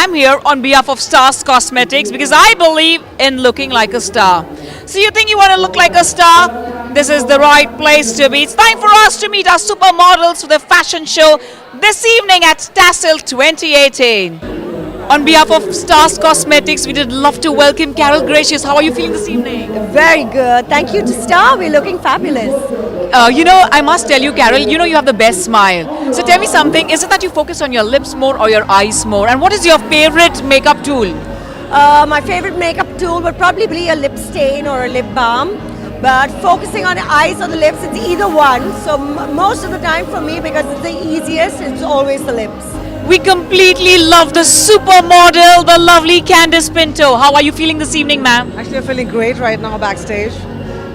I'm here on behalf of Stars Cosmetics because I believe in looking like a star. So you think you want to look like a star? This is the right place to be. It's time for us to meet our supermodels for the fashion show this evening at Tassel 2018. On behalf of Stars Cosmetics, we would love to welcome Gracias. How are you feeling this evening? Very good. Thank you to Star. We're looking fabulous. I must tell you, Carol, you have the best smile. So tell me something, is it that you focus on your lips more or your eyes more? And what is your favorite makeup tool? My favorite makeup tool would probably be a lip stain or a lip balm. But focusing on the eyes or the lips, it's either one. So most of the time for me, because it's the easiest, it's always the lips. We completely love the supermodel, the lovely Candice Pinto. How are you feeling this evening, ma'am? Actually, I'm feeling great right now backstage.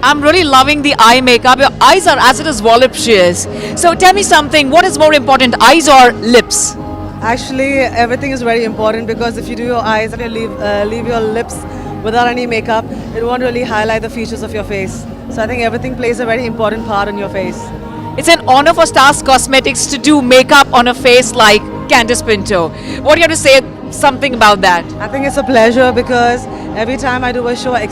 I'm really loving the eye makeup. Your eyes are as it is voluptuous. So tell me something, what is more important, eyes or lips? Actually, everything is very important because if you do your eyes and you leave your lips without any makeup, it won't really highlight the features of your face. So I think everything plays a very important part in your face. It's an honor for Stars Cosmetics to do makeup on a face like Candice Pinto. What do you have to say something about that? I think it's a pleasure because every time I do a show, I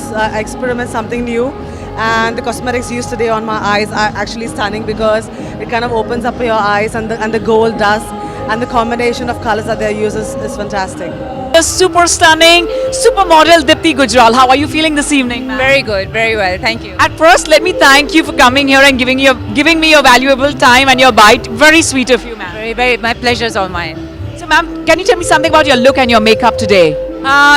experiment something new. And the cosmetics used today on my eyes are actually stunning because it kind of opens up your eyes and the gold dust and the combination of colors that they use is fantastic. The super stunning supermodel Deepti Gujral. How are you feeling this evening, ma'am? Very good, very well. Thank you. At first, let me thank you for coming here and giving me your valuable time and your bite. Very sweet of you, ma'am. Very, my pleasure is all mine. So, ma'am, can you tell me something about your look and your makeup today?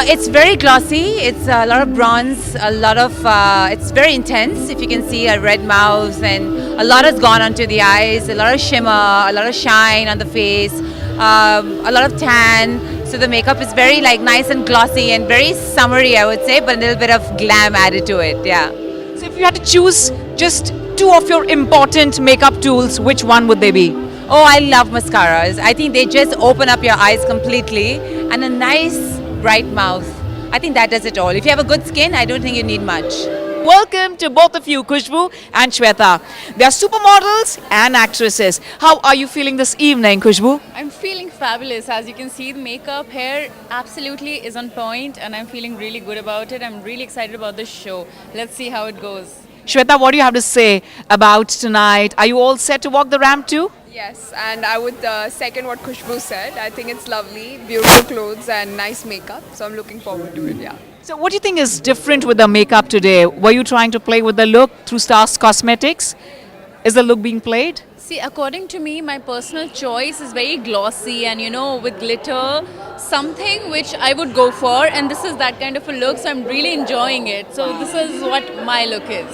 It's very glossy. It's a lot of bronze, it's very intense. If you can see a red mouth, and a lot has gone onto the eyes, a lot of shimmer, a lot of shine on the face, a lot of tan. So the makeup is very nice and glossy and very summery, I would say, but a little bit of glam added to it, yeah. So if you had to choose just two of your important makeup tools, which one would they be? Oh, I love mascaras. I think they just open up your eyes completely, and a nice bright mouth. I think that does it all. If you have a good skin, I don't think you need much. Welcome to both of you, Khushbu and Shweta. They are supermodels and actresses. How are you feeling this evening, Khushbu? I'm feeling fabulous. As you can see, the makeup, hair absolutely is on point, and I'm feeling really good about it. I'm really excited about this show. Let's see how it goes. Shweta, what do you have to say about tonight? Are you all set to walk the ramp too? Yes, and I would second what Khushbu said. I think it's lovely, beautiful clothes and nice makeup. So I'm looking forward to it, yeah. So what do you think is different with the makeup today? Were you trying to play with the look through Stars Cosmetics? Is the look being played? See, according to me, my personal choice is very glossy and, with glitter, something which I would go for. And this is that kind of a look, so I'm really enjoying it. So this is what my look is.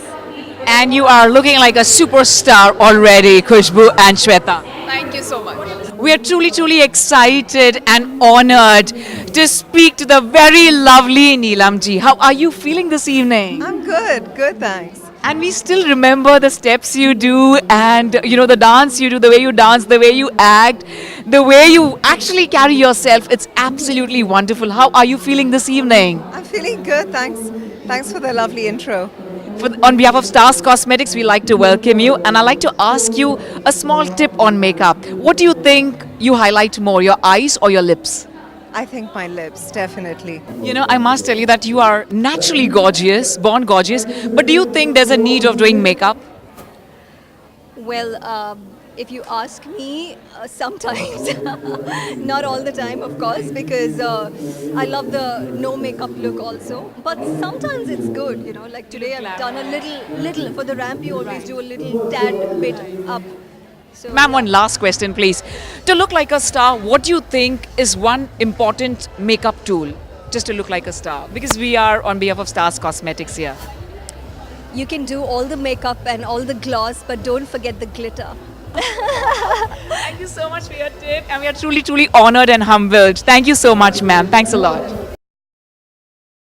And you are looking like a superstar already, Khushbu and Shweta. Thank you so much. We are truly, truly excited and honored to speak to the very lovely Neelam ji. How are you feeling this evening? I'm good, thanks. And we still remember the steps you do and, the dance you do, the way you dance, the way you act, the way you actually carry yourself. It's absolutely wonderful. How are you feeling this evening? I'm feeling good, thanks. Thanks for the lovely intro. On behalf of Stars Cosmetics, we like to welcome you, and I'd like to ask you a small tip on makeup. What do you think you highlight more, your eyes or your lips? I think my lips, definitely. I must tell you that you are naturally gorgeous, born gorgeous, but do you think there's a need of doing makeup? Well, if you ask me, sometimes, not all the time, of course, because I love the no makeup look also. But sometimes it's good, like today I've done a little for the ramp. You always do a little tad bit up. So, Ma'am, one last question, please. To look like a star, what do you think is one important makeup tool just to look like a star? Because we are on behalf of Stars Cosmetics here. you can do all the makeup and all the gloss, but don't forget the glitter. Thank you so much for your tip, and we are truly, truly honored and humbled. Thank you so much, ma'am. Thanks a lot.